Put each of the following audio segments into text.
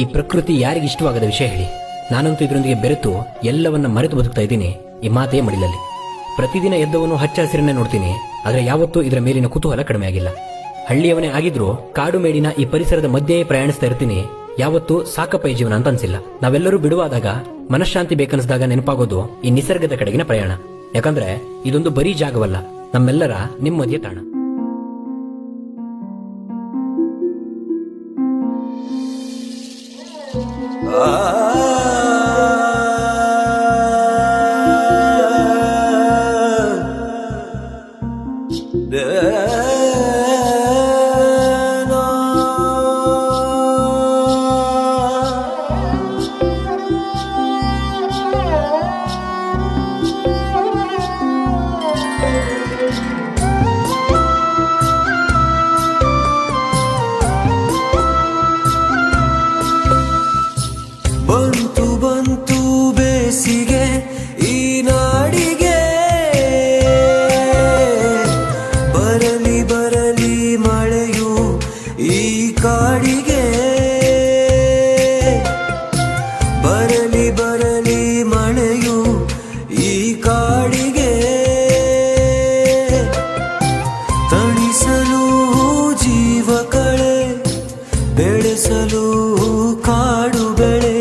ಈ ಪ್ರಕೃತಿ ಯಾರಿಗೆ ಇಷ್ಟವಾಗದ ವಿಷಯ ಹೇಳಿ? ನಾನಂತೂ ಇದರೊಂದಿಗೆ ಬೆರೆತು ಎಲ್ಲವನ್ನ ಮರೆತು ಬದುಕ್ತಾ ಇದ್ದೀನಿ. ಈ ಮಾತೇ ಮಡಿಲಲ್ಲಿ ಪ್ರತಿದಿನ ಎದ್ದವನು ಹಚ್ಚ ಹಸಿರನ್ನೇ ನೋಡ್ತೀನಿ, ಆದ್ರೆ ಯಾವತ್ತೂ ಇದರ ಮೇಲಿನ ಕುತೂಹಲ ಕಡಿಮೆ ಆಗಿಲ್ಲ. ಹಳ್ಳಿಯವನೇ ಆಗಿದ್ರು ಕಾಡು ಮೇಡಿನ ಈ ಪರಿಸರದ ಮಧ್ಯೆ ಪ್ರಯಾಣಿಸ್ತಾ ಇರ್ತೀನಿ. ಯಾವತ್ತೂ ಸಾಕಪ್ಪ ಈ ಜೀವನ ಅಂತ ಅನ್ಸಿಲ್ಲ. ನಾವೆಲ್ಲರೂ ಬಿಡುವಾದಾಗ, ಮನಃಶಾಂತಿ ಬೇಕನ್ನಿಸಿದಾಗ ನೆನಪಾಗೋದು ಈ ನಿಸರ್ಗದ ಕಡೆಗಿನ ಪ್ರಯಾಣ. ಯಾಕಂದ್ರೆ ಇದೊಂದು ಬರೀ ಜಾಗವಲ್ಲ, ನಮ್ಮೆಲ್ಲರ ನೆಮ್ಮದಿಯ ತಾಣ. ಬಂತು ಬಂತು ಬೇಸಿಗೆ ಈ ನಾಡಿಗೆ, ಬರಲಿ ಬರಲಿ ಮಳೆಯು ಈ ಕಾಡಿಗೆ, ಬರಲಿ ಬರಲಿ ಮಳೆಯು ಈ ಕಾಡಿಗೆ, ತಣಿಸಲು ಜೀವ ಕಳೆ, ಬೆಳೆಸಲು ಕಾಡು ಬೆಳೆ,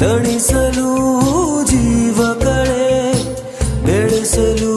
ತಣಿಸಲು ಜೀವ ಕಳೆ, ಬೆಳೆಸಲು